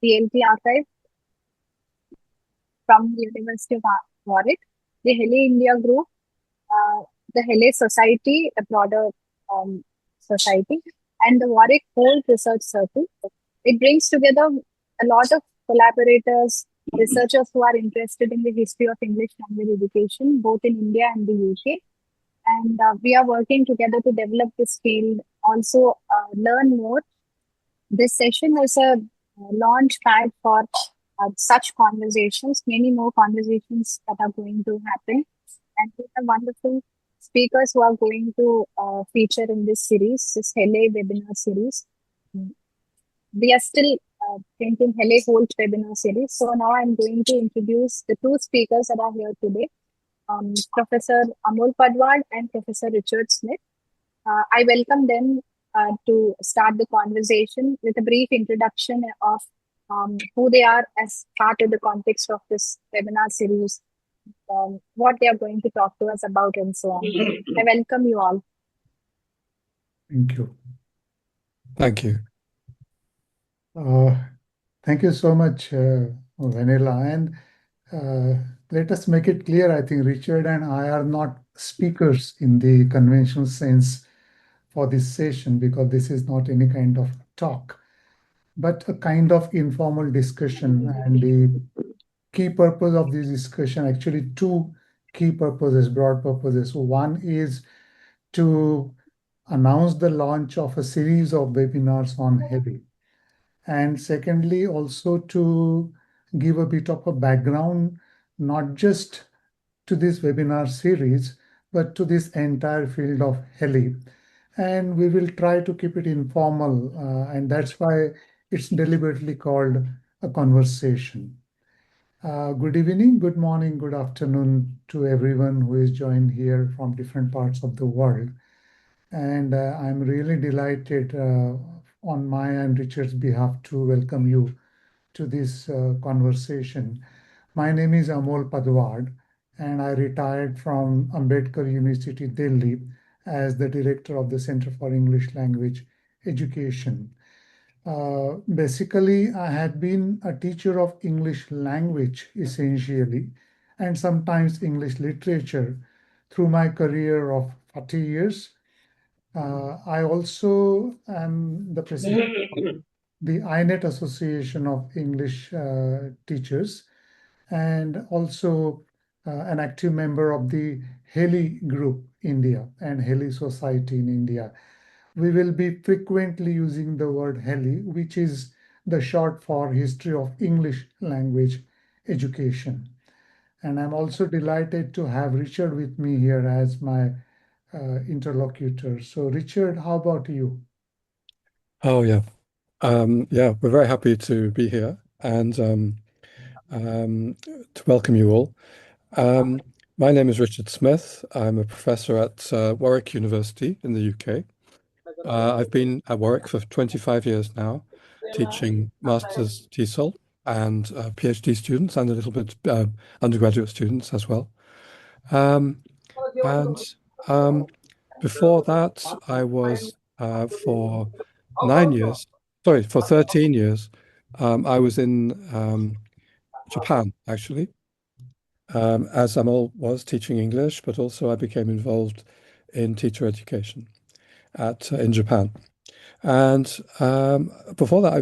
The ELT Archive from the University of Warwick, the HELE-India Group, the HELE Society, a broader society, and the Warwick HoLLT Research Circle. It brings together a lot of collaborators, researchers who are interested in the history of English language education, both in India and the UK. And we are working together to develop this field, also learn more. This session is a launch pad for such conversations, many more conversations that are going to happen. And we have wonderful speakers who are going to feature in this series, this HELE webinar series. We are still thinking HELE HoLLT webinar series. So now I'm going to introduce the two speakers that are here today, Professor Amol Padwad and Professor Richard Smith. I welcome them to start the conversation with a brief introduction of who they are as part of the context of this webinar series, what they are going to talk to us about, and so on. I welcome you all. Thank you. Thank you. Thank you so much, Vanilla. And let us make it clear, I think Richard and I are not speakers in the conventional sense for this session, because this is not any kind of talk, but a kind of informal discussion. And the key purpose of this discussion, actually two key purposes, broad purposes. One is to announce the launch of a series of webinars on HELE. And secondly, also to give a bit of a background, not just to this webinar series, but to this entire field of HELE. And we will try to keep it informal, and that's why it's deliberately called a conversation. Good evening, good morning, good afternoon to everyone who is joined here from different parts of the world. And I'm really delighted on my and Richard's behalf to welcome you to this conversation. My name is Amol Padwad, and I retired from Ambedkar University, Delhi, as the director of the Center for English Language Education. Basically, I had been a teacher of English language, essentially, and sometimes English literature through my career of 40 years. I also am the president of the AINET Association of English Teachers, and also an active member of the HELE Group India and HELE Society in India. We will be frequently using the word HELE, which is the short for History of English Language Education. And I'm also delighted to have Richard with me here as my interlocutor. So Richard, how about you? Oh, yeah. Yeah, we're very happy to be here and to welcome you all. My name is Richard Smith. I'm a professor at Warwick University in the UK. I've been at Warwick for 25 years now, teaching Masters TESOL and PhD students and a little bit undergraduate students as well. Before that, I was for 13 years, I was in Japan, actually, as Amol was teaching English, but also I became involved in teacher education in Japan. And before that, I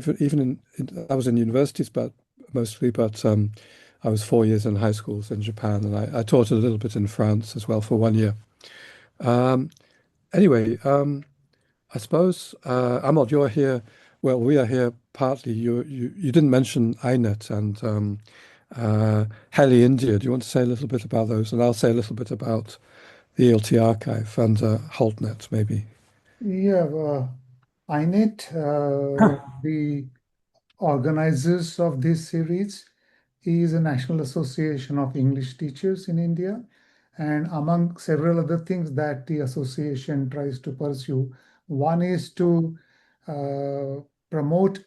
was in universities, but mostly, I was 4 years in high schools in Japan, and I taught a little bit in France as well for 1 year. Anyway, I suppose, Amol, you're here. Well, we are here partly. You didn't mention AINET and HELE-India. Do you want to say a little bit about those? And I'll say a little bit about the ELT Archive and HoLLT maybe. Yeah, AINET, the organizers of this series is a National Association of English Teachers in India. And among several other things that the association tries to pursue, one is to promote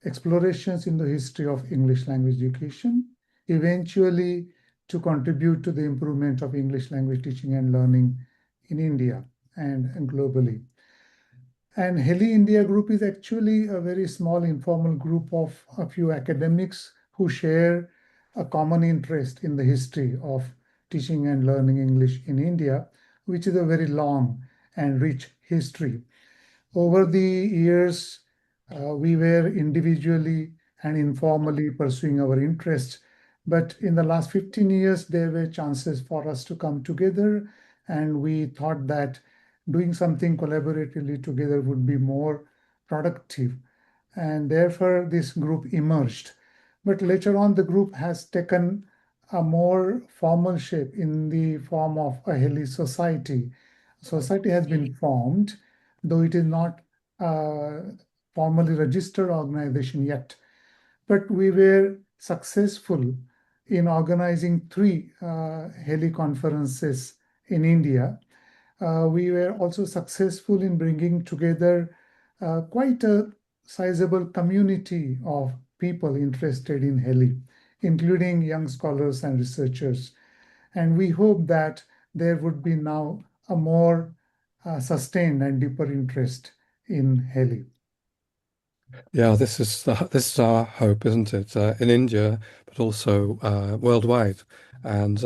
explorations in the history of English language education, eventually to contribute to the improvement of English language teaching and learning in India and globally. And HELE-India Group is actually a very small informal group of a few academics who share a common interest in the history of teaching and learning English in India, which is a very long and rich history. Over the years, we were individually and informally pursuing our interests. But in the last 15 years, there were chances for us to come together, and we thought that doing something collaboratively together would be more productive. And therefore, this group emerged. But later on, the group has taken a more formal shape in the form of a HELE society. Society has been formed, though it is not a formally registered organization yet. But we were successful in organizing three HELE conferences in India. We were also successful in bringing together quite a sizable community of people interested in HELE, including young scholars and researchers. And we hope that there would be now a more sustained and deeper interest in HELE. Yeah, this is our hope, isn't it? In India, but also worldwide. And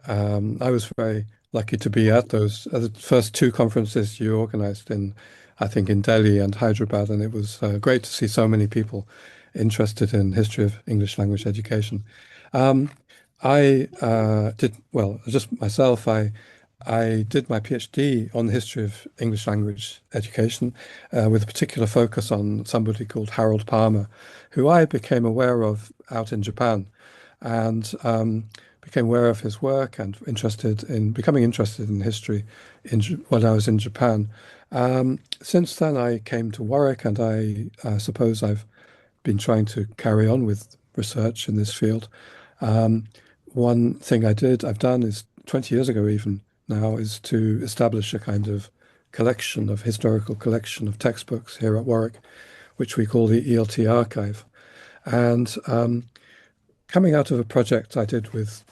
I was very lucky to be at those the first two conferences you organized in, I think, in Delhi and Hyderabad, and it was great to see so many people interested in history of English language education. Um, I did well, just myself. I did my PhD on the history of English language education, with a particular focus on somebody called Harold Palmer, who I became aware of out in Japan, and became aware of his work and becoming interested in history when I was in Japan. Since then, I came to Warwick, and I suppose I've been trying to carry on with research in this field. Um, One thing I've done is 20 years ago even now, is to establish a kind of historical collection of textbooks here at Warwick, which we call the ELT Archive. And coming out of a project I did with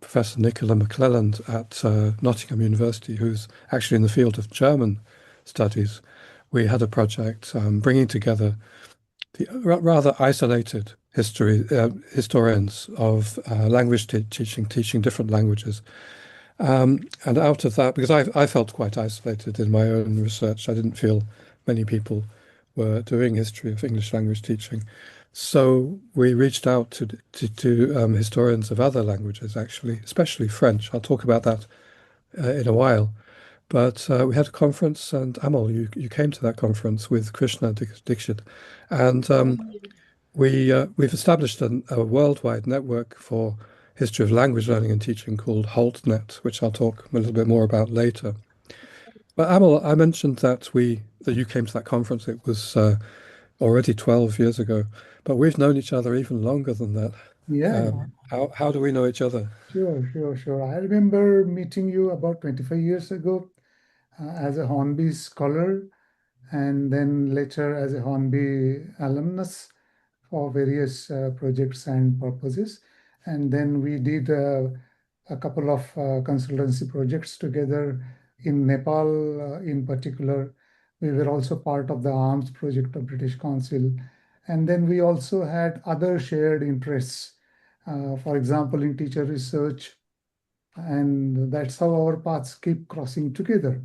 Professor Nicola McClelland at Nottingham University, who's actually in the field of German studies, we had a project bringing together the rather isolated historians of language teaching different languages. And out of that, because I felt quite isolated in my own research, I didn't feel many people were doing history of English language teaching. So we reached out to historians of other languages, actually, especially French. I'll talk about that in a while. But we had a conference, and Amol, you came to that conference with Krishna Dixit, and we've established a worldwide network for history of language learning and teaching called HoLLT, which I'll talk a little bit more about later. But Amol, I mentioned that you came to that conference. It was already 12 years ago, but we've known each other even longer than that. Yeah, How do we know each other? sure. I remember meeting you about 25 years ago as a Hornby scholar, and then later as a Hornby alumnus for various projects and purposes. And then we did a couple of consultancy projects together in Nepal, in particular. We were also part of the arms project of British Council. And then we also had other shared interests, for example, in teacher research. And that's how our paths keep crossing together.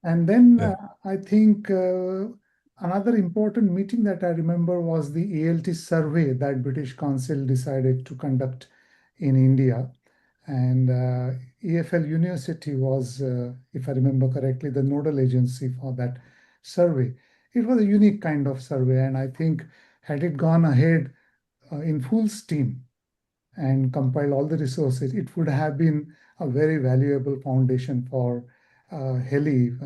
And then Yeah. I think another important meeting that I remember was the ELT survey that British Council decided to conduct in India. And EFL University was, if I remember correctly, the nodal agency for that survey. It was a unique kind of survey, and I think had it gone ahead in full steam and compiled all the resources, it would have been a very valuable foundation for HELE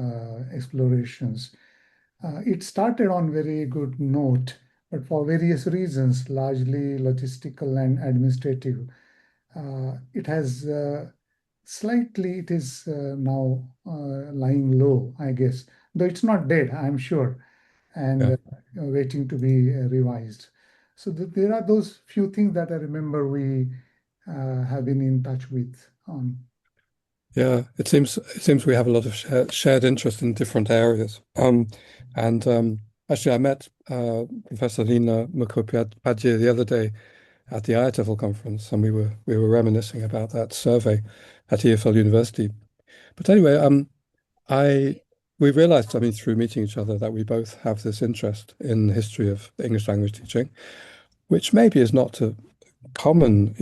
explorations. It started on very good note, but for various reasons, largely logistical and administrative, it has it is now lying low, I guess. Though it's not dead, I'm sure, and Yeah. waiting to be revised. So there are those few things that I remember we have been in touch with on. Yeah, it seems we have a lot of shared interest in different areas. And actually, I met Professor Lina Mukhopadhyay the other day at the IATEFL conference, and we were reminiscing about that survey at EFL University. But anyway, I we realized, I mean, through meeting each other, that we both have this interest in the history of English language teaching, which maybe is not a common,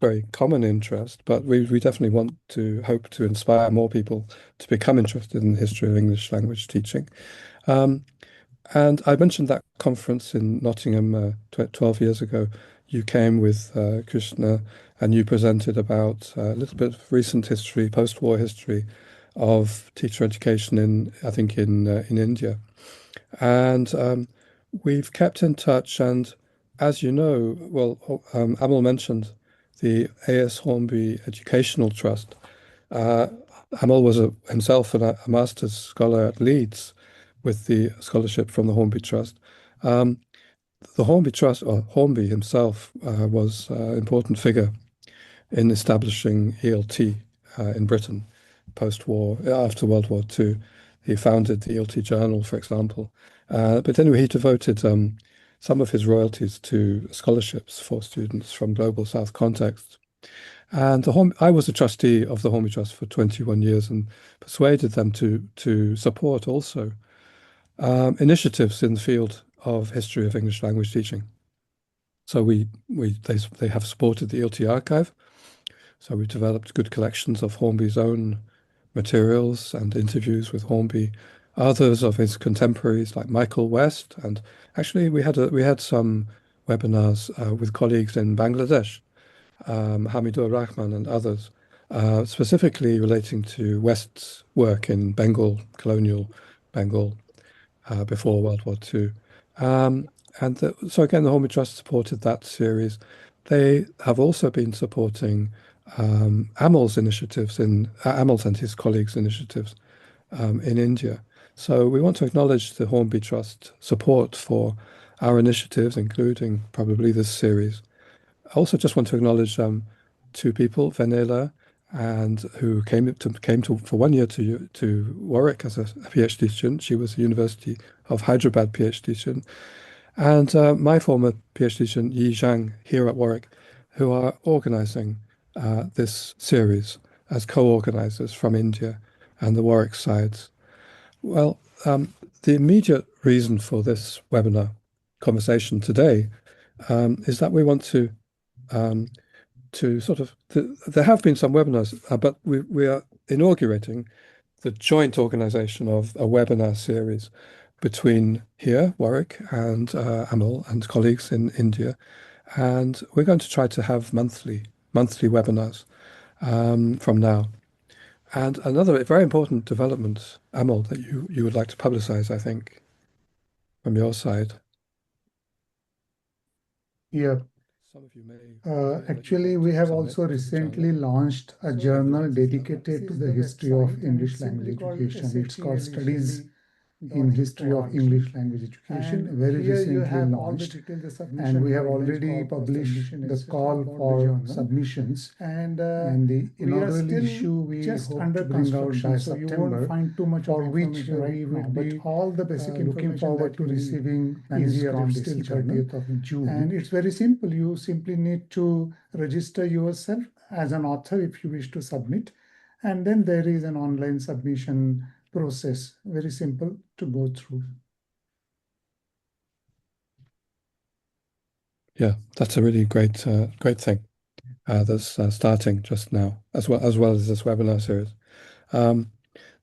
very common interest, but we definitely want to hope to inspire more people to become interested in the history of English language teaching. Um, and I mentioned that conference in Nottingham 12 years ago. You came with Krishna and you presented about a little bit of recent history, post-war history of teacher education I think, in India. And we've kept in touch. And as you know, well, Amol mentioned the A.S. Hornby Educational Trust. Uh, Amol was himself a master's scholar at Leeds with the scholarship from the Hornby Trust. Um, the Hornby Trust, or Hornby himself, was an important figure in establishing ELT in Britain post-war, after World War II. He founded the ELT Journal, for example. But anyway, he devoted some of his royalties to scholarships for students from Global South contexts. And I was a trustee of the Hornby Trust for 21 years and persuaded them to support also initiatives in the field of history of English language teaching. So they have supported the ELT Archive. So we developed good collections of Hornby's own materials and interviews with Hornby, others of his contemporaries like Michael West, and actually we had some webinars with colleagues in Bangladesh, Hamidur Rahman and others, specifically relating to West's work in Bengal, colonial Bengal, before World War II. So again, the Hornby Trust supported that series. They have also been supporting Amol's initiatives Amol's and his colleagues' initiatives in India. So we want to acknowledge the Hornby Trust support for our initiatives, including probably this series. I also just want to acknowledge two people, Vanilla, and who came to for 1 year to Warwick as a PhD student. She was a University of Hyderabad PhD student, and my former PhD student Yi Zhang here at Warwick, who are organising this series as co-organisers from India and the Warwick sides. Well, the immediate reason for this webinar conversation today is that we want to sort of, there have been some webinars, but we are inaugurating the joint organisation of a webinar series between here, Warwick, and Amol and colleagues in India. And we're going to try to have monthly webinars from now. And another very important development, Amol, that you would like to publicize, I think, from your side. Yeah. Some of you may Actually, we have also recently launched a journal dedicated to the history of English language education. It's called Studies in History of English Language Education, very recently launched. And we have already published the call for submissions. And the inaugural issue we just hope to bring out by September, for which we would be all the basic looking forward to receiving manuscripts till 30th of June. And it's very simple. You simply need to register yourself as an author if you wish to submit. And then there is an online submission process, very simple to go through. Yeah, that's a really great thing that's starting just now, as well as this webinar series.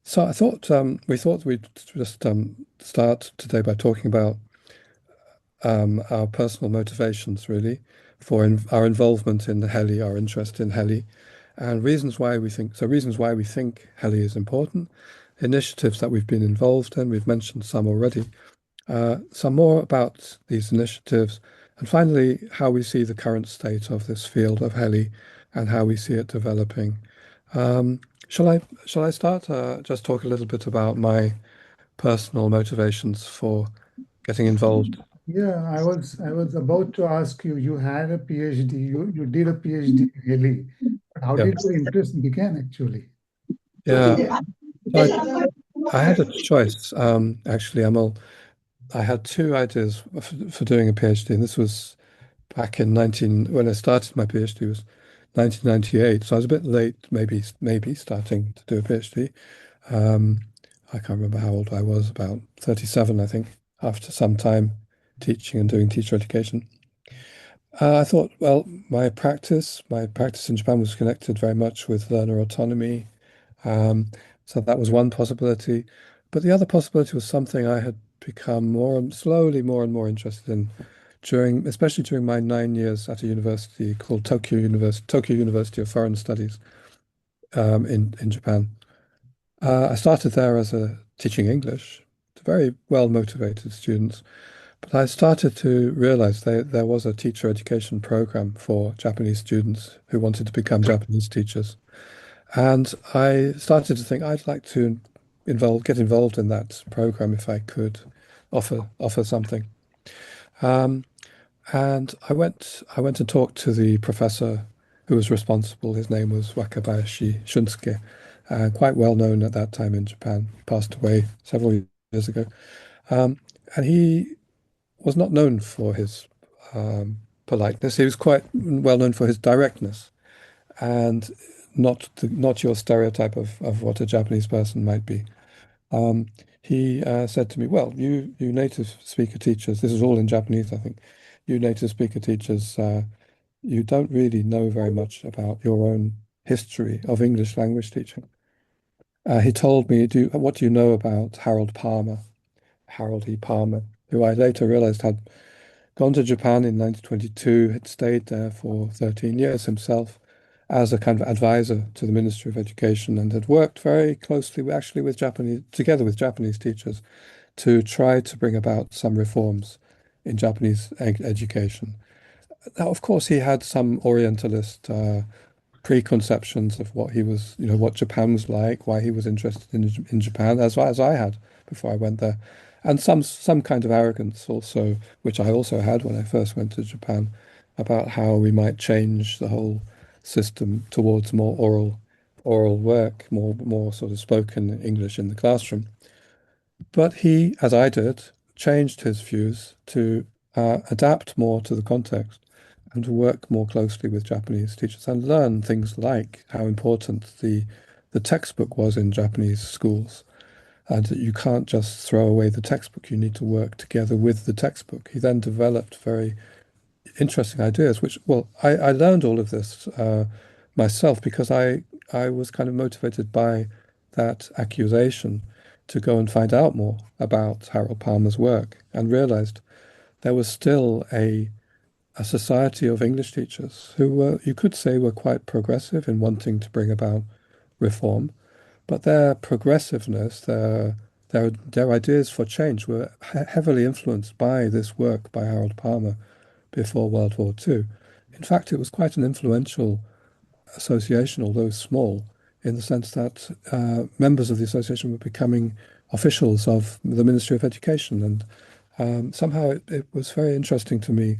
So I thought we thought we'd just start today by talking about our personal motivations, really, for our involvement in the HELE, our interest in HELE, and reasons why we think HELE is important, initiatives that we've been involved in. We've mentioned some already, some more about these initiatives, and finally, how we see the current state of this field of heli and how we see it developing. Um, shall I start? Just talk a little bit about my personal motivations for getting involved. Yeah, I was about to ask you, you had a PhD, you did a PhD in Delhi, but how Yeah, did your interest begin actually? yeah. So I had a choice, actually, Amol. I had two ideas for doing a PhD, and this was back in 19 when I started my PhD was 1998. So I was a bit late, maybe starting to do a PhD. Um, I can't remember how old I was, about 37, I think, after some time teaching and doing teacher education. I thought, well, my practice in Japan was connected very much with learner autonomy. Um, so that was one possibility. But the other possibility was something I had become slowly more and more interested in especially during my 9 years at a university called Tokyo University of Foreign Studies, in Japan. I started there as a teaching English to very well motivated students, but I started to realize there was a teacher education program for Japanese students who wanted to become Japanese teachers. And I started to think I'd like to get involved in that program if I could offer something. Um, and I went and talked to the professor who was responsible. His name was Wakabayashi Shunsuke, quite well known at that time in Japan, passed away several years ago. Um, and he was not known for his politeness. He was quite well known for his directness and not your stereotype of what a Japanese person might be. Um, he said to me, "Well, you native speaker teachers, this is all in Japanese, I think. You native speaker teachers, you don't really know very much about your own history of English language teaching." He told me, what do you know about Harold E. Palmer, who I later realized had gone to Japan in 1922, had stayed there for 13 years himself as a kind of advisor to the Ministry of Education and had worked very closely actually together with Japanese teachers to try to bring about some reforms in Japanese education. Now, of course, he had some Orientalist preconceptions of what he was, what Japan was like, why he was interested in Japan, as I had before I went there, and some kind of arrogance also, which I also had when I first went to Japan, about how we might change the whole system towards more oral work, more sort of spoken English in the classroom. But he, as I did, changed his views to adapt more to the context and to work more closely with Japanese teachers and learn things like how important the textbook was in Japanese schools, and that you can't just throw away the textbook, you need to work together with the textbook. He then developed very interesting ideas, which, well, I learned all of this myself because I was kind of motivated by that accusation to go and find out more about Harold Palmer's work and realized there was still a society of English teachers who were, you could say, were quite progressive in wanting to bring about reform, but their progressiveness, their ideas for change were heavily influenced by this work by Harold Palmer before World War II. In fact, it was quite an influential association, although small, in the sense that members of the association were becoming officials of the Ministry of Education. And somehow it was very interesting to me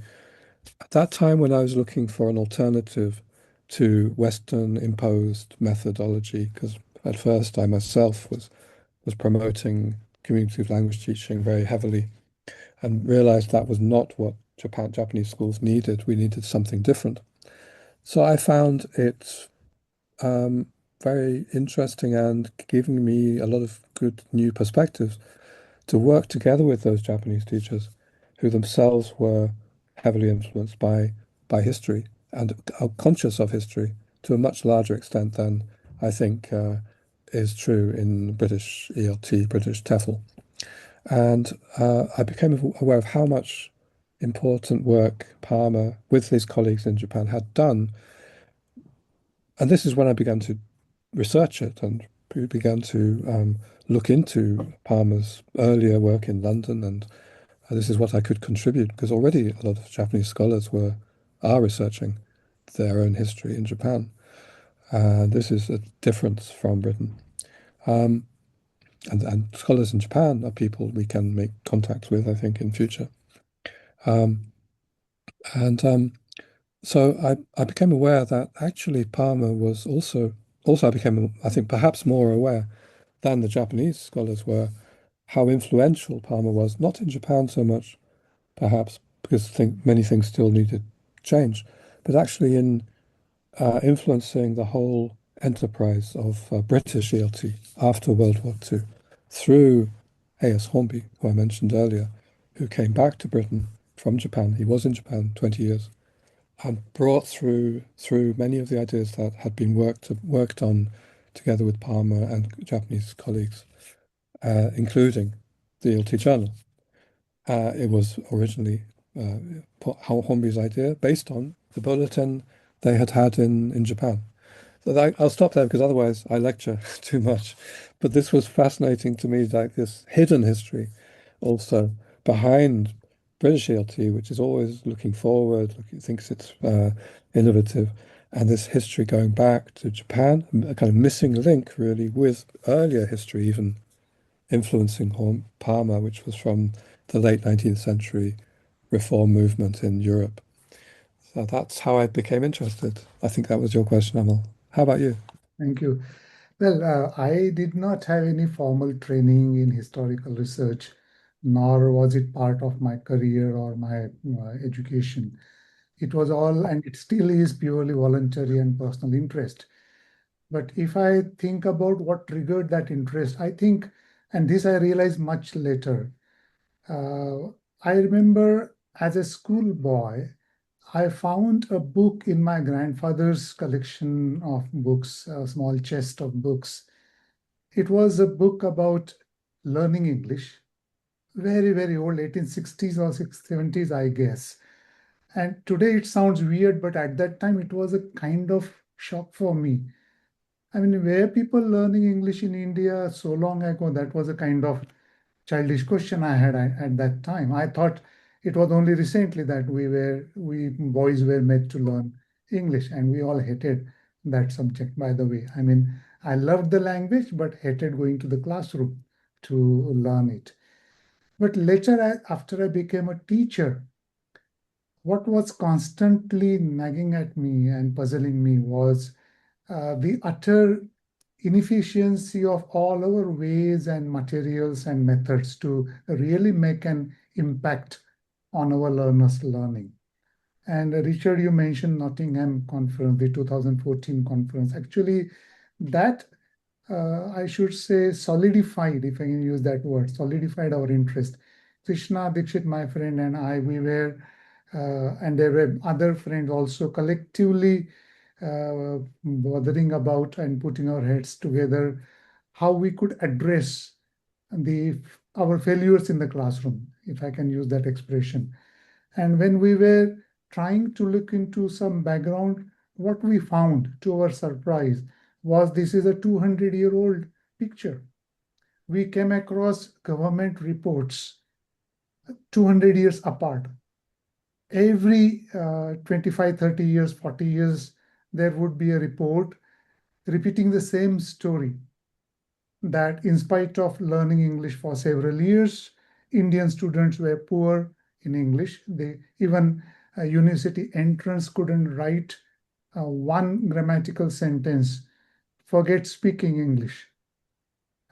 at that time when I was looking for an alternative to Western imposed methodology, because at first I myself was promoting community language teaching very heavily and realized that was not what Japanese schools needed. We needed something different. So I found it um, very interesting and giving me a lot of good new perspectives to work together with those Japanese teachers who themselves were heavily influenced by history and are conscious of history to a much larger extent than I think is true in British ELT, British TEFL. And I became aware of how much important work Palmer, with his colleagues in Japan, had done. And this is when I began to research it and began to look into Palmer's earlier work in London and this is what I could contribute, because already a lot of Japanese scholars are researching their own history in Japan. This is a difference from Britain. And scholars in Japan are people we can make contact with, I think, in future. And so I became aware that actually Parma was also I became, I think, perhaps more aware than the Japanese scholars were how influential Parma was, not in Japan so much, perhaps, because many things still needed change, but actually in influencing the whole enterprise of British ELT after World War II through A.S. Hornby, who I mentioned earlier, who came back to Britain from Japan. He was in Japan 20 years and brought through many of the ideas that had been worked on together with Palmer and Japanese colleagues, including the ELT Journal. It was originally Hornby's idea based on the bulletin they had had in Japan. So I'll stop there because otherwise I lecture too much. But this was fascinating to me, like this hidden history also behind British ELT, which is always looking forward, thinks it's innovative, and this history going back to Japan, a kind of missing link really with earlier history, even influencing Parma, which was from the late 19th century reform movement in Europe. So that's how I became interested. I think that was your question, Amol. How about you? Thank you. Well, I did not have any formal training in historical research, nor was it part of my career or my education. It was all, and it still is, purely voluntary and personal interest. But if I think about what triggered that interest, I think, and this I realized much later, I remember as a schoolboy, I found a book in my grandfather's collection of books, a small chest of books. It was a book about learning English, very, very old, 1860s or 70s, I guess. And today it sounds weird, but at that time it was a kind of shock for me. I mean, were people learning English in India so long ago? That was a kind of childish question I had at that time. I thought it was only recently that we boys were made to learn English, and we all hated that subject, by the way. I mean, I loved the language, but hated going to the classroom to learn it. But later, after I became a teacher, what was constantly nagging at me and puzzling me was the utter inefficiency of all our ways and materials and methods to really make an impact on our learners' learning. And Richard, you mentioned Nottingham Conference, the 2014 conference. Actually, that I should say solidified, if I can use that word, solidified our interest. Krishna Dixit, my friend, and I, we were, and there were other friends also collectively bothering about and putting our heads together how we could address our failures in the classroom, if I can use that expression. And when we were trying to look into some background, what we found, to our surprise, was this is a 200-year-old picture. We came across government reports 200 years apart. Every 25, 30 years, 40 years, there would be a report repeating the same story, that in spite of learning English for several years, Indian students were poor in English. They even university entrants couldn't write one grammatical sentence, forget speaking English.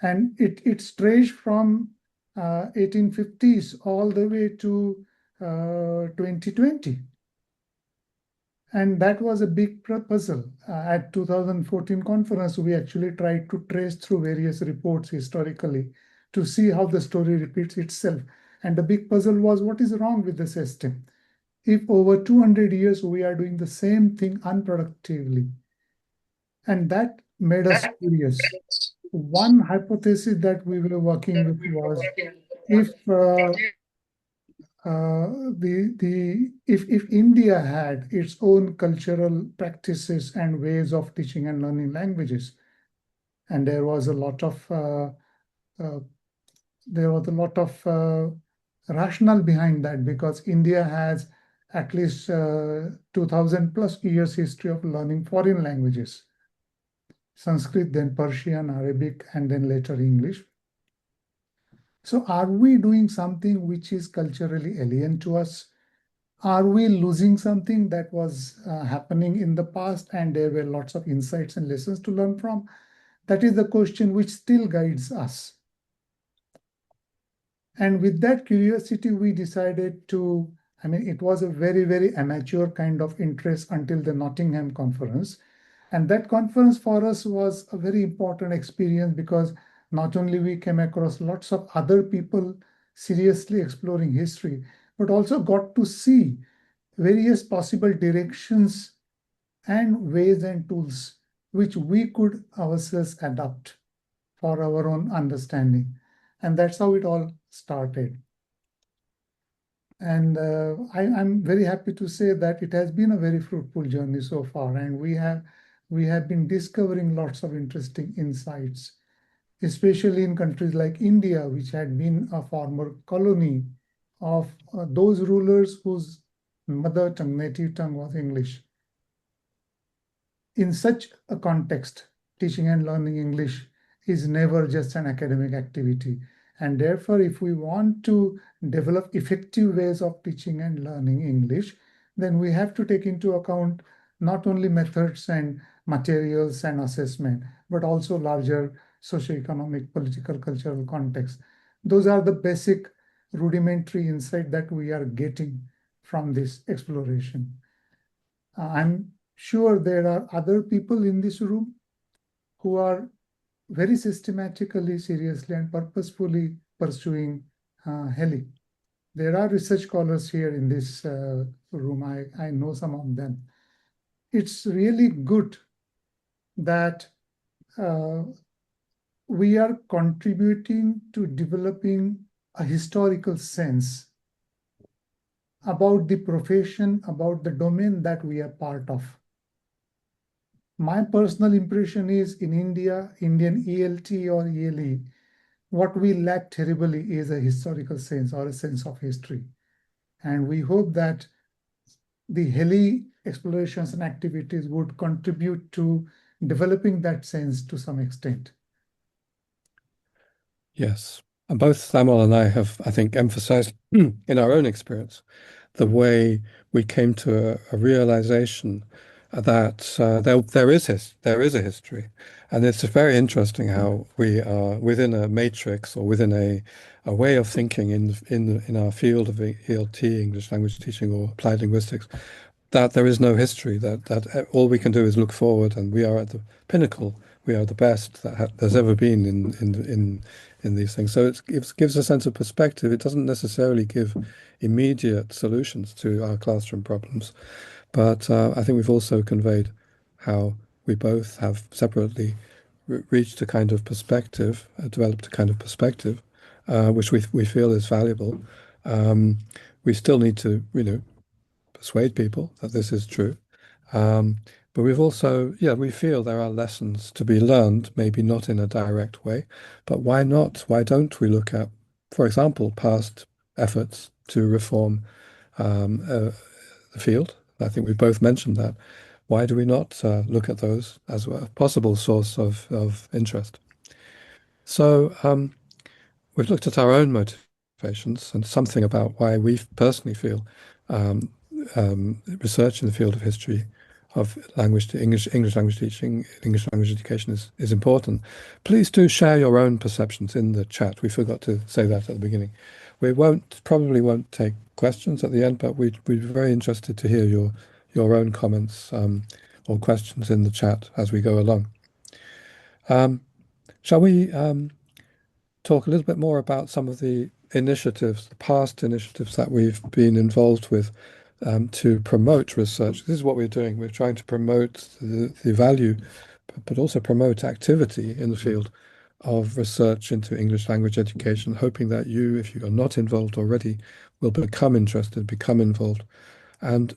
And it stretched from 1850s all the way to 2020. And that was a big puzzle. At 2014 conference, we actually tried to trace through various reports historically to see how the story repeats itself. And the big puzzle was, what is wrong with the system? If over 200 years we are doing the same thing unproductively. And that made us curious. One hypothesis that we were working with was, if if India had its own cultural practices and ways of teaching and learning languages, and there was a lot of rationale behind that because India has at least 2000 plus years history of learning foreign languages. Sanskrit, then Persian, Arabic, and then later English. So are we doing something which is culturally alien to us? Are we losing something that was happening in the past and there were lots of insights and lessons to learn from? That is the question which still guides us. And with that curiosity, we decided to, it was a very, very amateur kind of interest until the Nottingham conference. And that conference for us was a very important experience because not only we came across lots of other people seriously exploring history, but also got to see various possible directions and ways and tools which we could ourselves adopt for our own understanding. And that's how it all started. And I'm very happy to say that it has been a very fruitful journey so far. And we have been discovering lots of interesting insights, especially in countries like India, which had been a former colony of those rulers whose mother tongue, native tongue was English. In such a context, teaching and learning English is never just an academic activity. And therefore, if we want to develop effective ways of teaching and learning English, then we have to take into account not only methods and materials and assessment, but also larger socioeconomic, political, cultural context. Those are the basic rudimentary insight that we are getting from this exploration. I'm sure there are other people in this room who are very systematically, seriously, and purposefully pursuing HELE. There are research scholars here in this room. I know some of them. It's really good that we are contributing to developing a historical sense about the profession, about the domain that we are part of. My personal impression is in India, Indian ELT or ELE, what we lack terribly is a historical sense or a sense of history. And we hope that the HELE explorations and activities would contribute to developing that sense to some extent. Yes. And both Samuel and I have, I think, emphasized in our own experience the way we came to a realization that there is a history, and it's very interesting how we are within a matrix or within a way of thinking in our field of ELT, English language teaching or applied linguistics, that there is no history, that all we can do is look forward, and we are at the pinnacle. We are the best that there's ever been in these things. So it gives a sense of perspective. It doesn't necessarily give immediate solutions to our classroom problems, but I think we've also conveyed how we both have separately reached a kind of perspective, developed a kind of perspective, which we feel is valuable. We still need to, persuade people that this is true. But we've also, we feel there are lessons to be learned, maybe not in a direct way, but why not? Why don't we look at, for example, past efforts to reform the field? I think we both mentioned that. Why do we not look at those as a possible source of interest? So we've looked at our own motivations and something about why we personally feel research in the field of history of English language teaching, English language education is important. Please do share your own perceptions in the chat. We forgot to say that at the beginning. We probably won't take questions at the end, but we'd be very interested to hear your own comments or questions in the chat as we go along. Shall we talk a little bit more about some of the initiatives, the past initiatives that we've been involved with to promote research? This is what we're doing. We're trying to promote the value, but also promote activity in the field of research into English language education, hoping that you, if you are not involved already, will become interested, become involved. And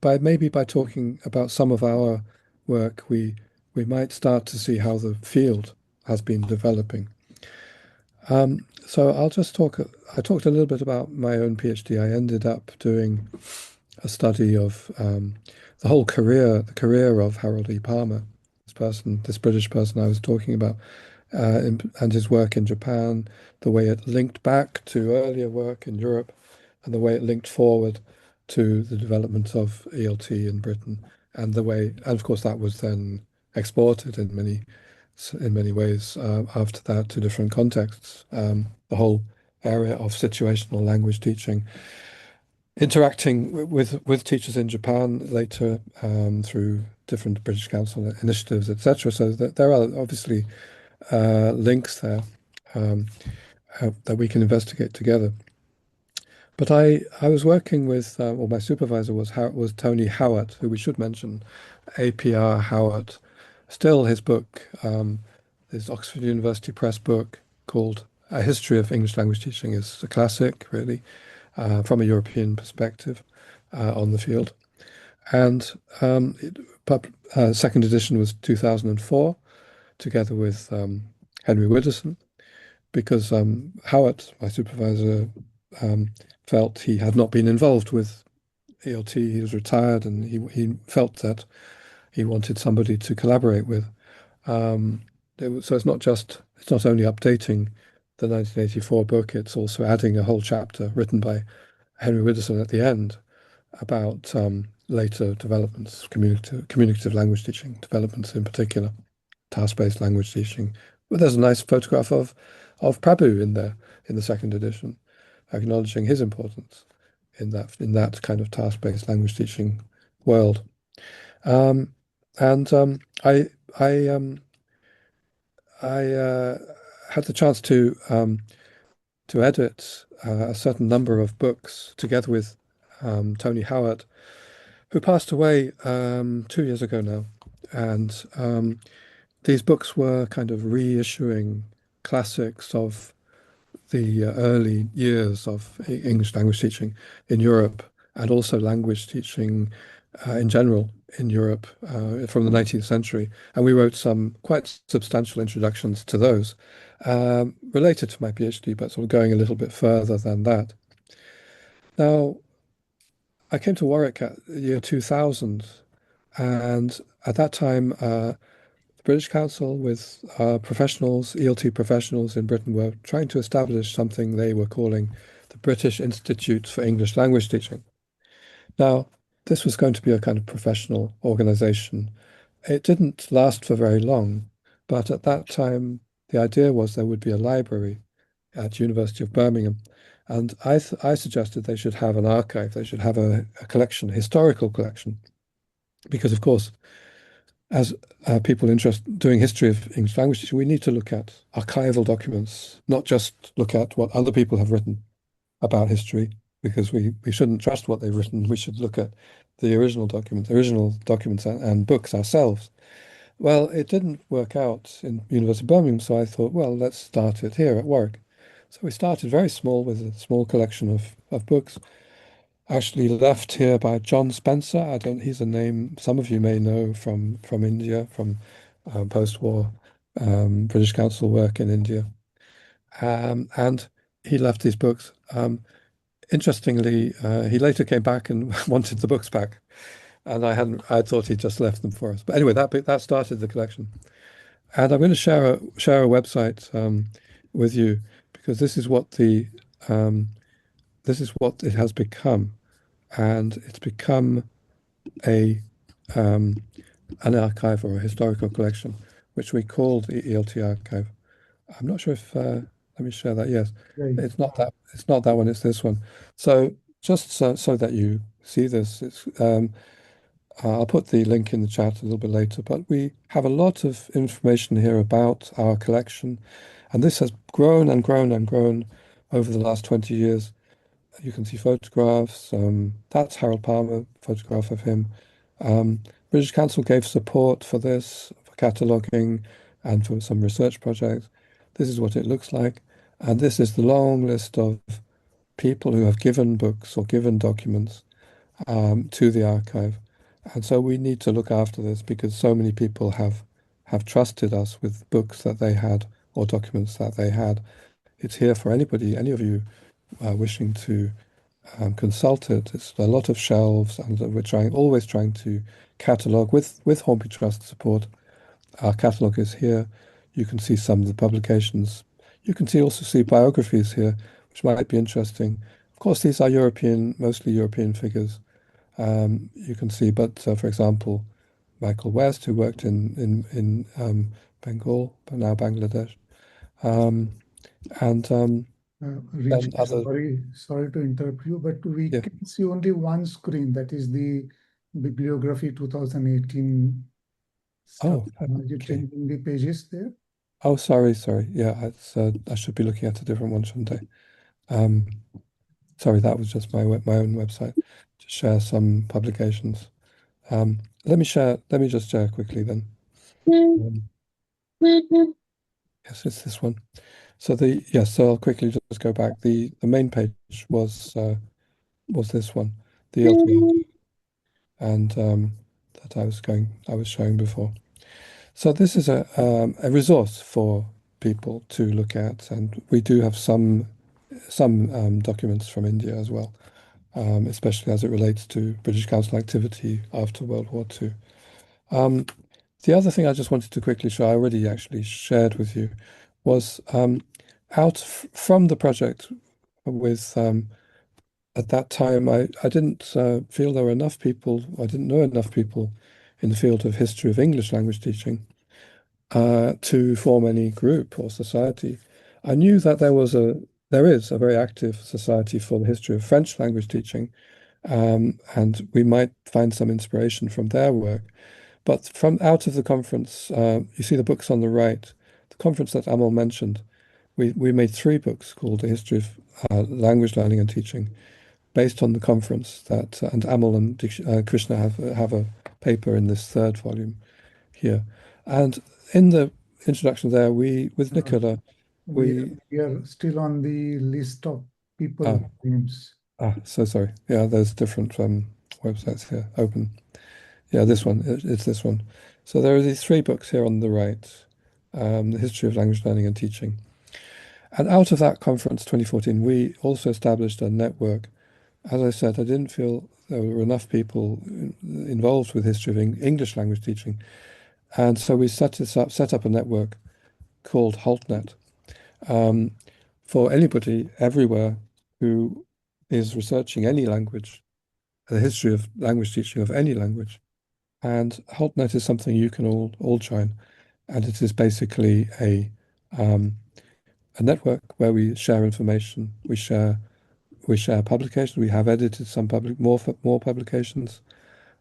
maybe by talking about some of our work, we might start to see how the field has been developing. So I'll just talk. I talked a little bit about my own PhD. I ended up doing a study of the whole career, the career of Harold E. Palmer, this person, this British person I was talking about, and his work in Japan, the way it linked back to earlier work in Europe, and the way it linked forward to the development of ELT in Britain, and the way, and of course, that was then exported in many ways after that to different contexts. The whole area of situational language teaching, interacting with teachers in Japan later through different British Council initiatives, etc. So that there are obviously links there um, that we can investigate together. But I was working with, or my supervisor was Tony Howard, who we should mention, APR Howard. Still, his book, his Oxford University Press book called A History of English Language Teaching, is a classic, really, from a European perspective on the field. And second edition was 2004, together with Henry Widdowson, because Howard, my supervisor, felt he had not been involved with ELT. He was retired, and he felt that he wanted somebody to collaborate with. So it's not only updating the 1984 book, it's also adding a whole chapter written by Henry Widdowson at the end about later developments, communicative language teaching developments in particular, task-based language teaching. But there's a nice photograph of Prabhu in there in the second edition, acknowledging his importance in that kind of task-based language teaching world. And I had the chance to edit a certain number of books together with Tony Howard, who passed away 2 years ago now. And these books were kind of reissuing classics of the early years of English language teaching in Europe, and also language teaching in general in Europe from the 19th century. And we wrote some quite substantial introductions to those related to my PhD, but sort of going a little bit further than that. Now, I came to Warwick at the year 2000, and at that time, the British Council with professionals, ELT professionals in Britain, were trying to establish something they were calling the British Institute for English Language Teaching. Now, this was going to be a kind of professional organization. It didn't last for very long, but at that time, the idea was there would be a library at University of Birmingham. And I suggested they should have an archive, they should have a collection, a historical collection, because of course, as people interested doing history of English language teaching, we need to look at archival documents, not just look at what other people have written about history, because we shouldn't trust what they've written. We should look at the original documents and books ourselves. Well, it didn't work out in University of Birmingham, so I thought, well, let's start it here at Warwick. So we started very small with a small collection of books, actually left here by John Spencer. He's a name some of you may know from India, from post-war British Council work in India. And he left these books. Interestingly, he later came back and wanted the books back. And I thought he'd just left them for us. But anyway, that started the collection. And I'm going to share a website with you, because this is what it has become, and it's become a an archive or a historical collection, which we call the ELT Archive. I'm not sure if let me share that. Yes, Great. it's not that. It's not that one. It's this one. So just so that you see this, I'll put the link in the chat a little bit later. But we have a lot of information here about our collection, and this has grown and grown and grown over the last 20 years. You can see photographs. That's Harold Palmer, photograph of him. British Council gave support for this, for cataloguing and for some research projects. This is what it looks like. And this is the long list of people who have given books or given documents to the archive. And so we need to look after this, because so many people have trusted us with books that they had or documents that they had it's here for anybody, any of you wishing to consult it. It's a lot of shelves, and we're always trying to catalogue with Hornby Trust support. Our catalogue is here. You can see some of the publications. You can also see biographies here, which might be interesting. Of course, these are mostly European figures. You can see, but for example, Michael West, who worked in Bengal, but now Bangladesh, and then Richard, other. sorry to interrupt you, but we Yeah. can see only one screen. That is the bibliography 2018 stuff. Oh, Are you okay. changing the pages there? Oh, sorry. Yeah, I should be looking at a different one, shouldn't I? Sorry, that was just my own website to share some publications. Let me just share quickly then. Yes, it's this one. So I'll quickly just go back. The main page was this one, the ELT Archive, and that I was showing before. So this is a resource for people to look at, and we do have some documents from India as well, especially as it relates to British Council activity after World War II. The other thing I just wanted to quickly show, I already actually shared with you, was from the project with at that time, I didn't feel there were enough people, I didn't know enough people in the field of history of English language teaching to form any group or society. I knew that there is a very active society for the history of French language teaching, and we might find some inspiration from their work. But from out of the conference, you see the books on the right, the conference that Amol mentioned, we made 3 books called The History of Language Learning and Teaching, based on the conference that, and Amol and Krishna have a paper in this 3rd volume here. And in the introduction there, with Nicola, we are still on the list of people names. So sorry. Yeah, there's different websites here open. Yeah, this one, it's this one. So there are these 3 books here on the right, The History of Language Learning and Teaching. And out of that conference, 2014, we also established a network. As I said, I didn't feel there were enough people involved with history of English language teaching. And so we set up a network called HoLLT for anybody everywhere who is researching any language, the history of language teaching of any language. And HoLLT is something you can all join. And it is basically a network where we share information, we share publications. We have edited some more publications.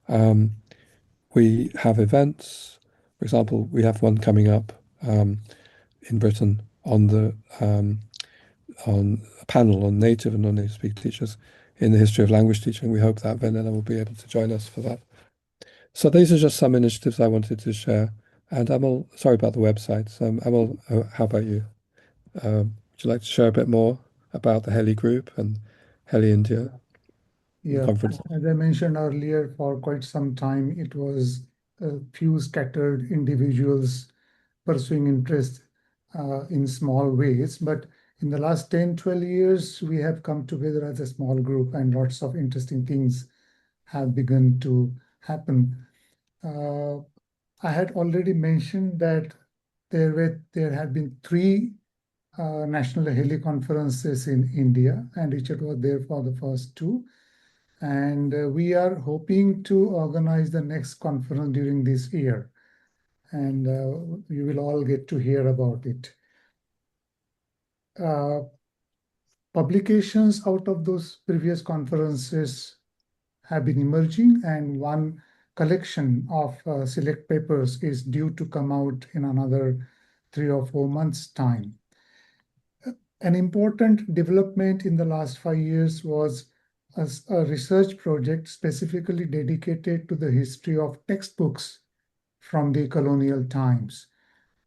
We have events. For example, we have one coming up in Britain on a panel on native and non-native speaker teachers in the history of language teaching. We hope that Vanilla will be able to join us for that. So these are just some initiatives I wanted to share. And Amol, sorry about the websites. Amol, how about you? Would you like to share a bit more about the HELE group and HELE-India conference? As I mentioned earlier, for quite some time, it was a few scattered individuals pursuing interest in small ways. But in the last 10, 12 years, we have come together as a small group, and lots of interesting things have begun to happen. I had already mentioned that there had been 3 national HELE conferences in India, and Richard was there for the first 2. And we are hoping to organize the next conference during this year. And you will all get to hear about it. Publications out of those previous conferences have been emerging, and one collection of select papers is due to come out in another 3 or 4 months' time. An important development in the last 5 years was a research project specifically dedicated to the history of textbooks from the colonial times.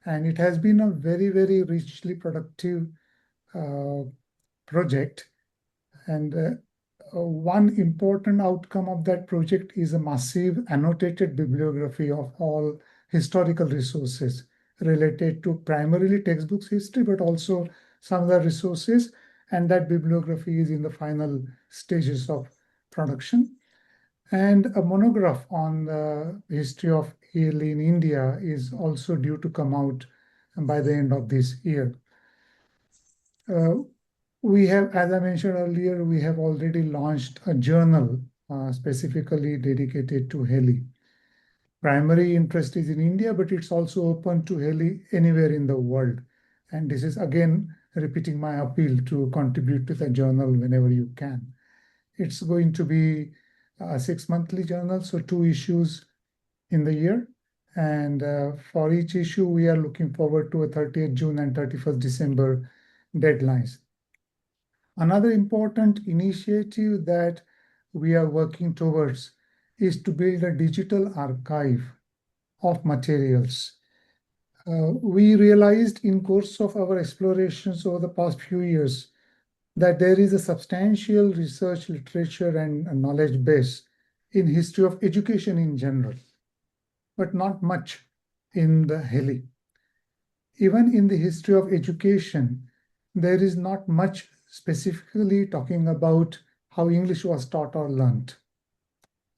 And it has been a very, very richly productive project. And one important outcome of that project is a massive annotated bibliography of all historical resources related to primarily textbooks history, but also some other resources, and that bibliography is in the final stages of production. And a monograph on the history of HELE in India is also due to come out by the end of this year. We have, as I mentioned earlier, we have already launched a journal specifically dedicated to HELE. Primary interest is in India, but it's also open to HELE anywhere in the world. And this is again repeating my appeal to contribute to the journal whenever you can. It's going to be a 6-monthly journal, so 2 issues in the year. And for each issue, we are looking forward to a 30th June and 31st December deadlines. Another important initiative that we are working towards is to build a digital archive of materials. We realized in course of our explorations over the past few years that there is a substantial research literature and knowledge base in history of education in general, but not much in the HELE. Even in the history of education, there is not much specifically talking about how English was taught or learned.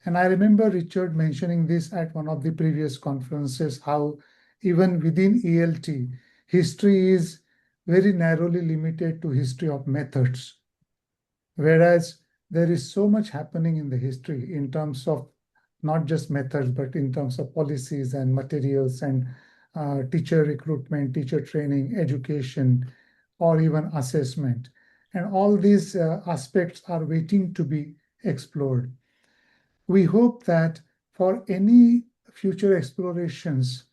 And I remember Richard mentioning this at one of the previous conferences, how even within ELT, history is very narrowly limited to history of methods. Whereas there is so much happening in the history in terms of not just methods, but in terms of policies and materials and teacher recruitment, teacher training, education, or even assessment. And all these aspects are waiting to be explored. We hope that for any future explorations,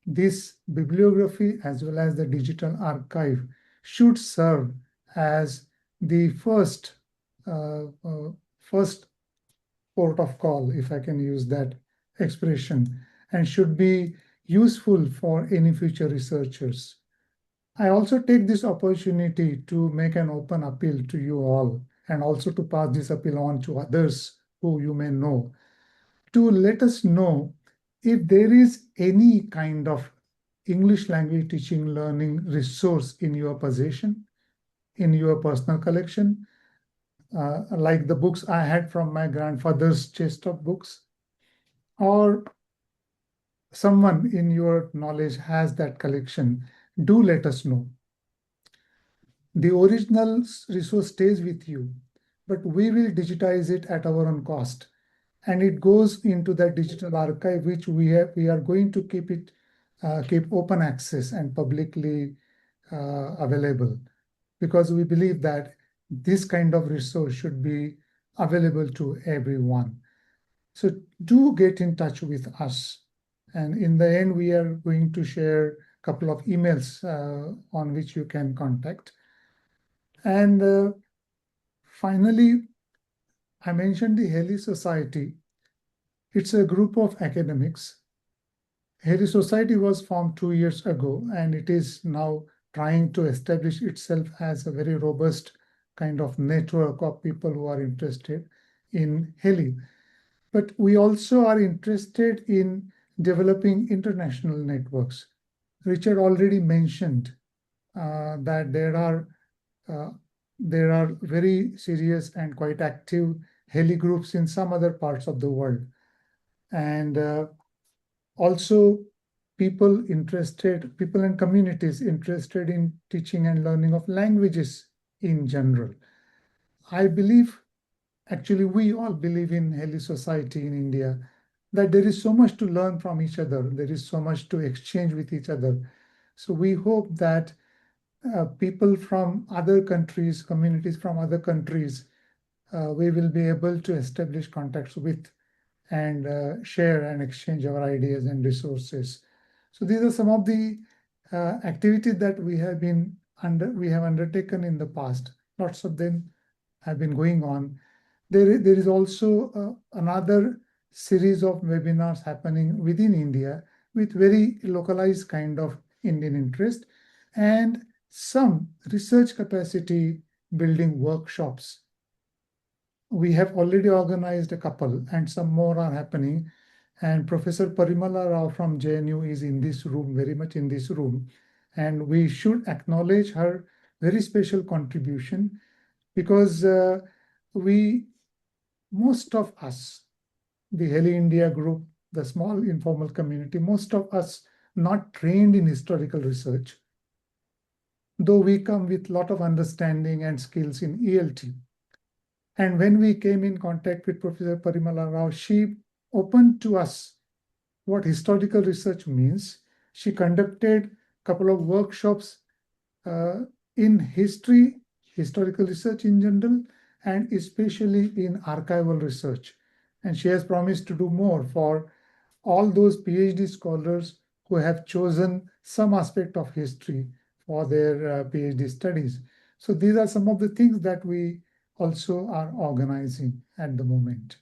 this bibliography as well as the digital archive should serve as the first port of call, if I can use that expression, and should be useful for any future researchers. I also take this opportunity to make an open appeal to you all, and also to pass this appeal on to others who you may know, to let us know if there is any kind of English language teaching learning resource in your possession, in your personal collection, like the books I had from my grandfather's chest of books, or someone in your knowledge has that collection. Do let us know. The original resource stays with you, but we will digitize it at our own cost. And it goes into that digital archive, which we are going to keep open access and publicly available, because we believe that this kind of resource should be available to everyone. So do get in touch with us. And in the end, we are going to share a couple of emails on which you can contact. And finally, I mentioned the HELE Society. It's a group of academics. HELE Society was formed 2 years ago, and it is now trying to establish itself as a very robust kind of network of people who are interested in HELE. But we also are interested in developing international networks. Richard already mentioned that there are very serious and quite active HELE groups in some other parts of the world. And also people and communities interested in teaching and learning of languages in general. I believe, actually, we all believe in HELE Society in India, that there is so much to learn from each other. There is so much to exchange with each other. So we hope that people from other countries, communities from other countries, we will be able to establish contacts with and share and exchange our ideas and resources. So these are some of the activities that we have undertaken in the past. Lots of them have been going on. There is also another series of webinars happening within India with very localized kind of Indian interest, and some research capacity building workshops. We have already organized a couple, and some more are happening. And Professor Parimala Rao from JNU is in this room, very much in this room. And we should acknowledge her very special contribution because we, most of us, the HELE-India Group, the small informal community, most of us not trained in historical research, though we come with a lot of understanding and skills in ELT. And when we came in contact with Professor Parimala Rao, she opened to us what historical research means. She conducted a couple of workshops uh, in history, historical research in general, and especially in archival research. And she has promised to do more for all those PhD scholars who have chosen some aspect of history for their PhD studies. So these are some of the things that we also are organizing at the moment.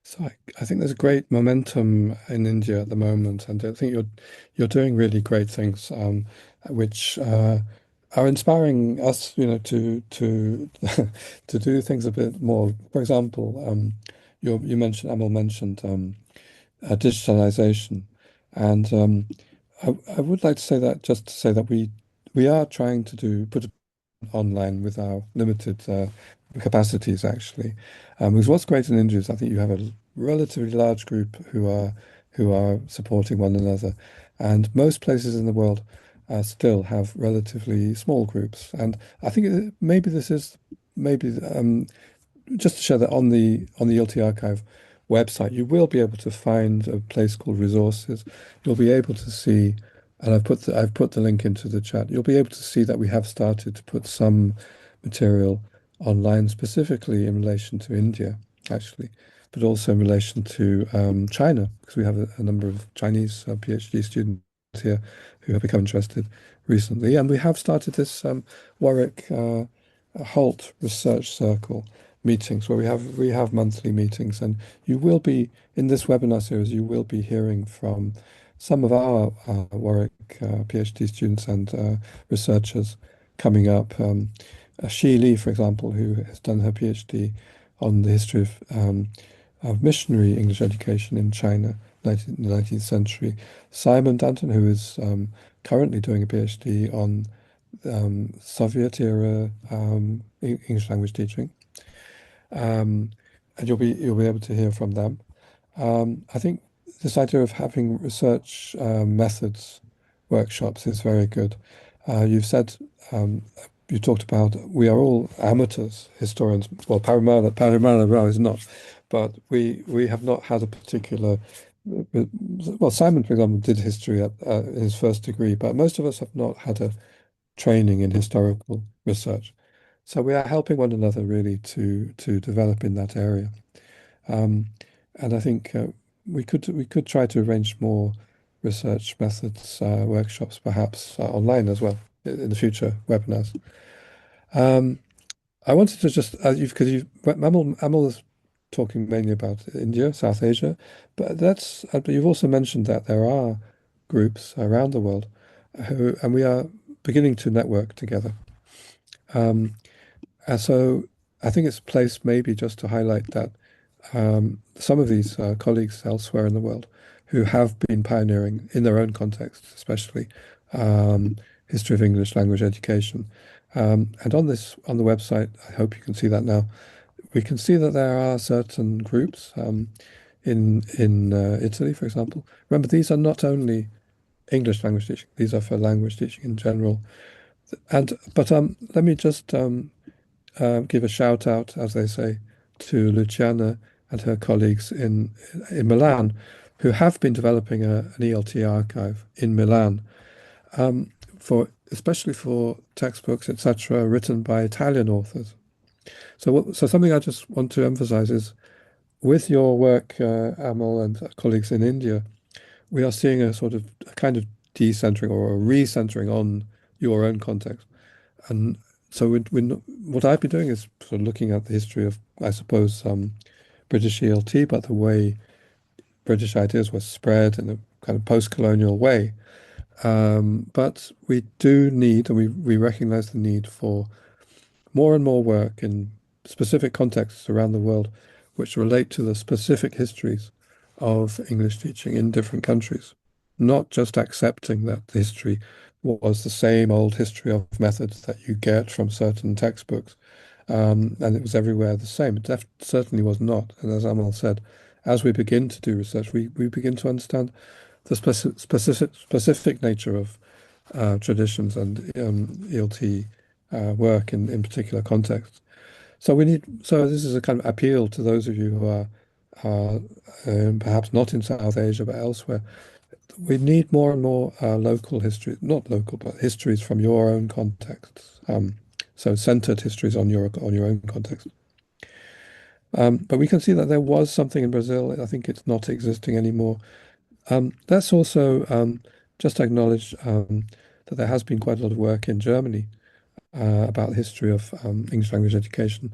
So I think there's great momentum in India at the moment, and I think you're doing really great things, which are inspiring us, to to do things a bit more. For example, you mentioned Amol mentioned digitalization, and I would like to say that just to say that we are trying to put online with our limited capacities, actually. Because what's great in India is I think you have a relatively large group who are supporting one another, and most places in the world still have relatively small groups. And I think maybe this is maybe just to share that on the ELT Archive website, you will be able to find a place called resources. You'll be able to see, and I've put the link into the chat. You'll be able to see that we have started to put some material online, specifically in relation to India, actually, but also in relation to China, because we have a number of Chinese PhD students here who have become interested recently, and we have started this Warwick HoLLT research circle meetings where we have monthly meetings, and you will be in this webinar series. You will be hearing from some of our Warwick PhD students and researchers coming up. Shi Li, for example, who has done her PhD on the history of missionary English education in China, in the 19th century. Simon Danton, who is currently doing a PhD on Soviet era English language teaching, and you'll be able to hear from them. I think this idea of having research methods workshops is very good. You've said you talked about we are all amateurs historians. Well, Parimala Rao is not, but we have not had a particular. Well, Simon, for example, did history at his first degree, but most of us have not had a training in historical research. So we are helping one another really to develop in that area. Um, and I think we could try to arrange more research methods workshops, perhaps online as well in the future webinars. Um, I wanted to just because you Amal is talking mainly about India, South Asia, but but you've also mentioned that there are groups around the world and we are beginning to network together. Um, and so I think it's placed maybe just to highlight that some of these colleagues elsewhere in the world who have been pioneering in their own context, especially history of English language education. And on the website, I hope you can see that now. We can see that there are certain groups in Italy, for example. Remember, these are not only English language teaching; these are for language teaching in general. And but let me just give a shout out, as they say, to Luciana and her colleagues in Milan, who have been developing an ELT archive in Milan for especially for textbooks, etc., written by Italian authors. So something I just want to emphasize is with your work, Amal and colleagues in India, we are seeing a kind of decentering or a recentering on your own context. And so what I've been doing is sort of looking at the history of, I suppose, British ELT, but the way British ideas were spread in a kind of post-colonial way. But we do need, and we recognize the need for more and more work in specific contexts around the world, which relate to the specific histories of English teaching in different countries, not just accepting that the history was the same old history of methods that you get from certain textbooks. And it was everywhere the same. It certainly was not. And as Amal said, as we begin to do research, we begin to understand the specific nature of traditions and ELT work in particular contexts. So this is a kind of appeal to those of you who are perhaps not in South Asia but elsewhere. We need more and more local history, not local, but histories from your own contexts. So centered histories on your own context. But we can see that there was something in Brazil. I think it's not existing anymore. Let's also just acknowledge that there has been quite a lot of work in Germany about the history of English language education.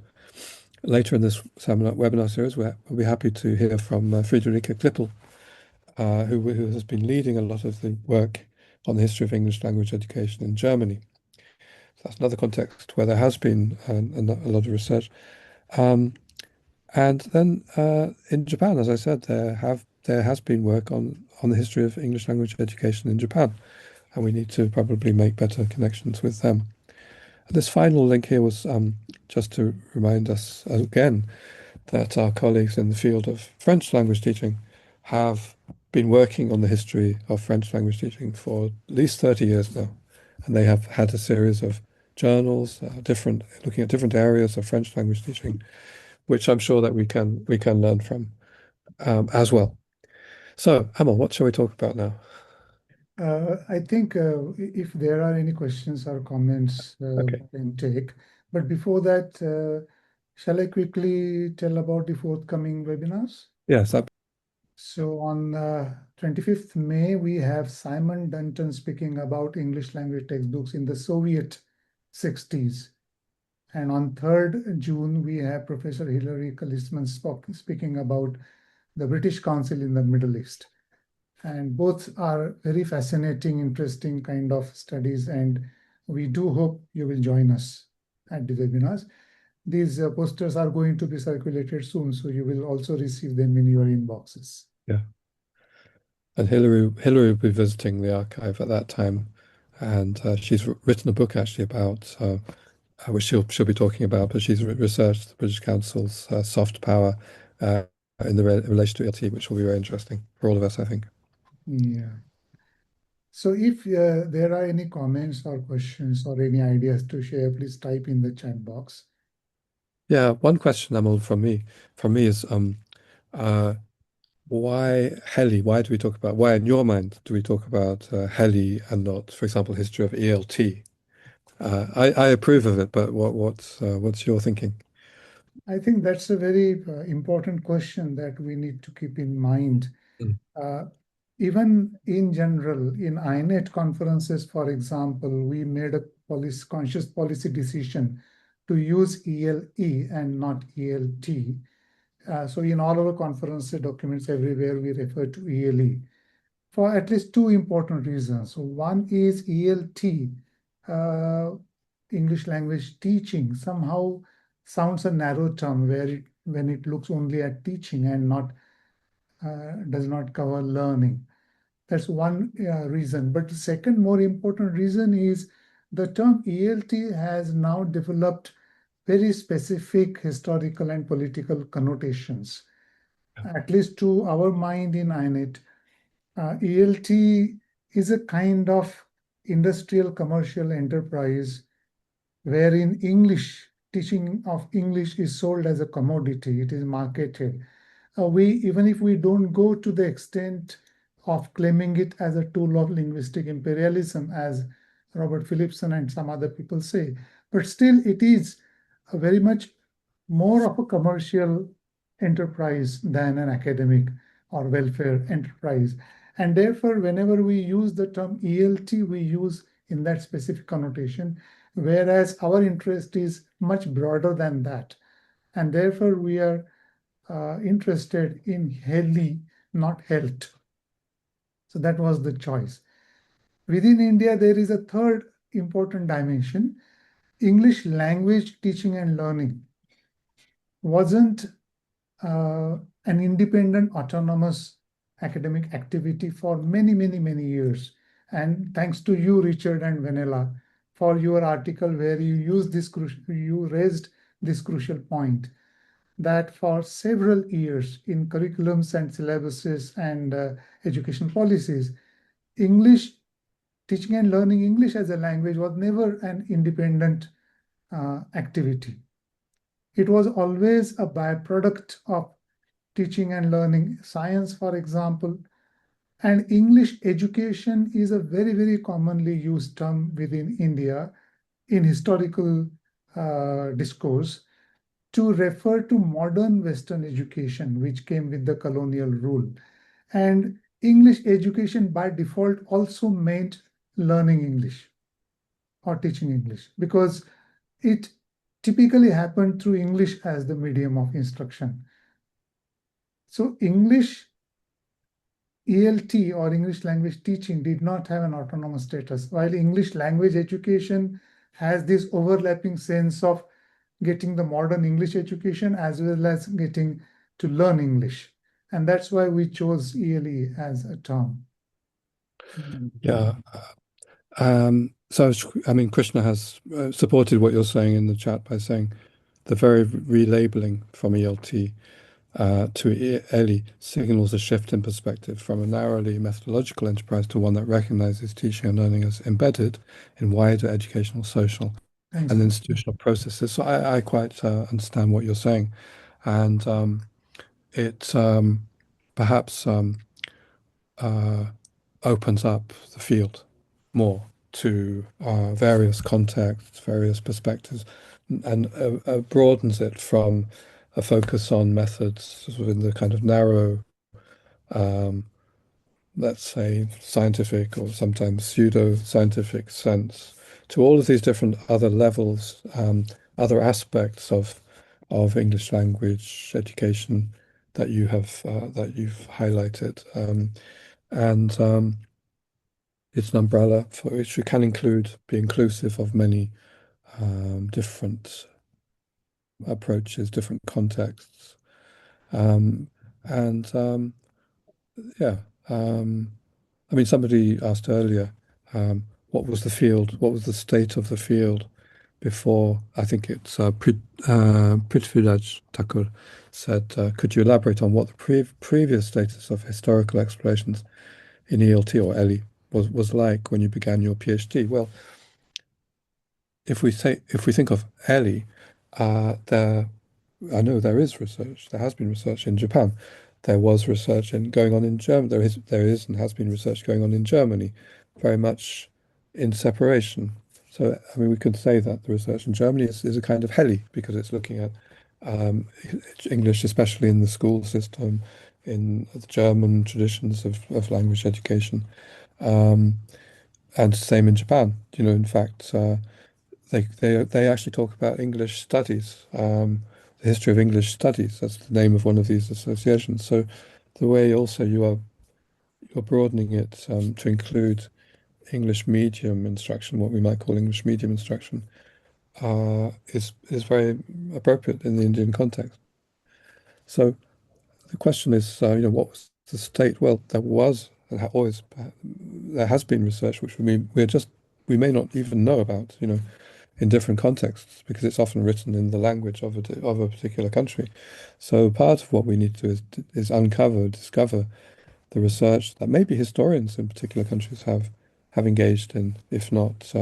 Later in this webinar series, we'll be happy to hear from Friederike Klippel, who has been leading a lot of the work on the history of English language education in Germany. So that's another context where there has been a lot of research. And then in Japan, as I said, there has been work on the history of English language education in Japan, and we need to probably make better connections with them. And this final link here was just to remind us again that our colleagues in the field of French language teaching have been working on the history of French language teaching for at least 30 years now, and they have had a series of journals, looking at different areas of French language teaching, which I'm sure that we can learn from as well. So, Amol, what shall we talk about now? I think if there are any questions or comments, Okay. we can take. But before that, shall I quickly tell about the forthcoming webinars? Yes. So on 25th May, we have Simon Dunton speaking about English language textbooks in the Soviet 60s. And on 3rd June, we have Professor Hilary Kalisman speaking about the British Council in the Middle East. And both are very fascinating, interesting kind of studies. And we do hope you will join us at the webinars. These posters are going to be circulated soon, so you will also receive them in your inboxes. Yeah. And Hilary will be visiting the archive at that time, and she's written a book actually about which she'll be talking about. But she's researched the British Council's soft power in the relation to ELT, which will be very interesting for all of us, I think. Yeah. So if there are any comments or questions or any ideas to share, please type in the chat box. Yeah, one question, Amol, from me is why HELE? Why in your mind do we talk about HELE and not, for example, history of ELT? I approve of it, but what's your thinking? I think that's a very important question that we need to keep in mind. Mm. Even in general, in AINET conferences, for example, we made a conscious policy decision to use ELE and not ELT. So in all our conference documents everywhere, we refer to ELE for at least two important reasons. So one is ELT, English language teaching, somehow sounds a narrow term when it looks only at teaching and does not cover learning. That's one reason. But the second more important reason is the term ELT has now developed very specific historical and political connotations. At least to our mind in AINET, ELT is a kind of industrial commercial enterprise wherein teaching of English is sold as a commodity, it is marketed. Even if we don't go to the extent of claiming it as a tool of linguistic imperialism, as Robert Phillipson and some other people say, but still it is a very much more of a commercial enterprise than an academic or welfare enterprise. And therefore, whenever we use the term ELT, we use in that specific connotation, whereas our interest is much broader than that. And therefore, we are interested in HELE, not health. So that was the choice. Within India, there is a third important dimension. English language teaching and learning wasn't an independent, autonomous academic activity for many, many, many years. And thanks to you, Richard and Vanilla, for your article where you raised this crucial point that for several years in curriculums and syllabuses and education policies, English, teaching and learning English as a language was never an independent activity. It was always a byproduct of teaching and learning science, for example. And English education is a very, very commonly used term within India in historical discourse to refer to modern Western education, which came with the colonial rule. And English education by default also meant learning English or teaching English because it typically happened through English as the medium of instruction. So English ELT or English language teaching did not have an autonomous status, while English language education has this overlapping sense of getting the modern English education as well as getting to learn English. And that's why we chose ELE as a term. Yeah. So, I mean, Krishna has supported what you're saying in the chat by saying the very relabeling from ELT to ELE signals a shift in perspective from a narrowly methodological enterprise to one that recognizes teaching and learning as embedded in wider educational, social, Thanks. and institutional processes. So I quite understand what you're saying. And it perhaps opens up the field more to various contexts, various perspectives, and broadens it from a focus on methods sort of in the kind of narrow, let's say, scientific or sometimes pseudo-scientific sense to all of these different other levels, other aspects of English language education that you've highlighted, and it's an umbrella for which we can be inclusive of many different approaches, different contexts, and yeah. I mean, somebody asked earlier, what was the field? What was the state of the field before? I think it's Prithviraj Thakur said, could you elaborate on what the previous status of historical explorations in ELT or ELE was like when you began your PhD? Well, if we think of ELE, I know there is research. There has been research in Japan. There was research going on in Germany. There is and has been research going on in Germany, very much in separation. So, I mean, we could say that the research in Germany is a kind of HELE because it's looking at English, especially in the school system, in the German traditions of language education, and same in Japan. You know, in fact, they actually talk about English studies, the history of English studies. That's the name of one of these associations. So the way also you're broadening it to include English medium instruction, what we might call English medium instruction, is very appropriate in the Indian context. So the question is, what was the state? Well, there has been research which we may not even know about, in different contexts because it's often written in the language of a particular country. So part of what we need to do is discover the research that maybe historians in particular countries have engaged in, if not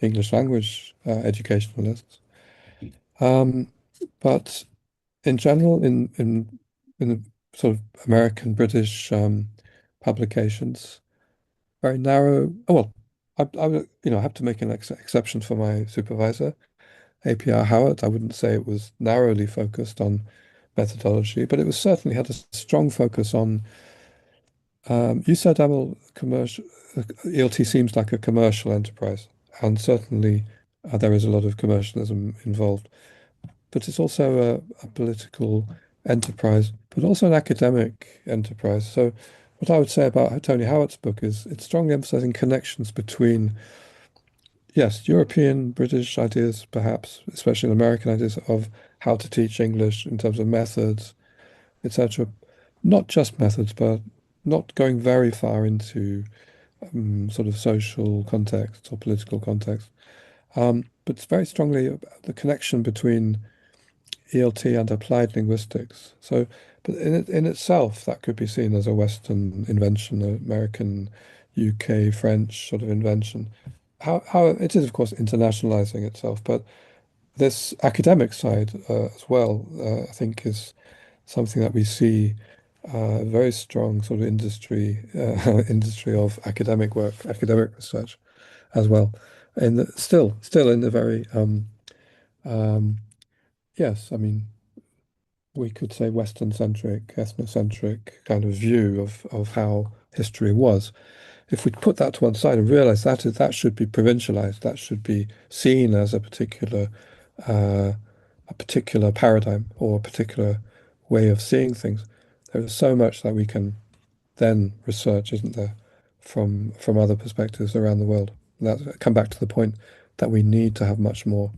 English language educationalists. But in general, in the sort of American British publications, very narrow. Oh, well, I have to make an exception for my supervisor, APR Howard. I wouldn't say it was narrowly focused on methodology, but it was certainly had a strong focus on. You said, Amol, commercial. ELT seems like a commercial enterprise, and certainly there is a lot of commercialism involved. But it's also a political enterprise, but also an academic enterprise. So, what I would say about Tony Howart's book is it's strongly emphasizing connections between, yes, European, British ideas, perhaps, especially American ideas of how to teach English in terms of methods, etc. Not just methods, but not going very far into sort of social context or political context. But it's very strongly about the connection between ELT and applied linguistics. So, but in itself, that could be seen as a Western invention, an American, UK, French sort of invention. How it is, of course, internationalizing itself, but this academic side as well, I think, is something that we see very strong sort of industry of academic work, academic research as well, and still in the very um, yes, I mean we could say Western-centric, ethnocentric kind of view of how history was. If we put that to one side and realize that should be provincialized, that should be seen as uh, a particular paradigm or a particular way of seeing things, there is so much that we can then research, isn't there, from other perspectives around the world. And that come back to the point that we need to have much more.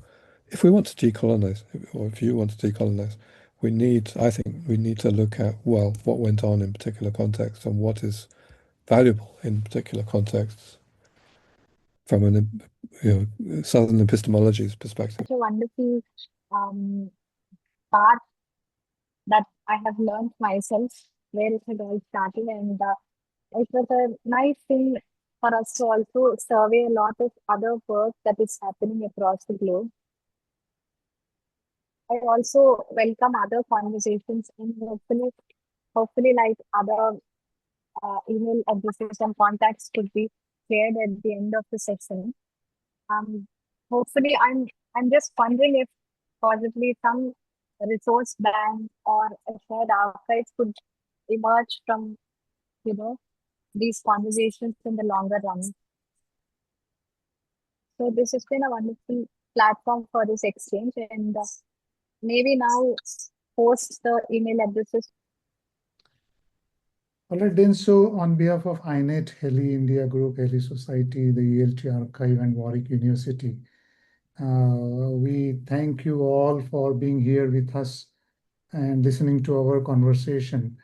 If we want to decolonize, or if you want to decolonize, I think we need to look at, well, what went on in particular contexts and what is valuable in particular contexts from an, Southern epistemology's perspective. Such a wonderful um, part that I have learned myself where it had all started, and it was a nice thing for us to also survey a lot of other work that is happening across the globe. I also welcome other conversations and hopefully like other email addresses and contacts could be shared at the end of the session. Um, hopefully, I'm just wondering if possibly some resource bank or a shared archive could emerge from you know these conversations in the longer run. So this has been a wonderful platform for this exchange, and maybe now post the email addresses. All right, then. So, on behalf of AINET, HELE-India Group, HELE Society, the ELT Archive, and Warwick University, we thank you all for being here with us and listening to our conversation.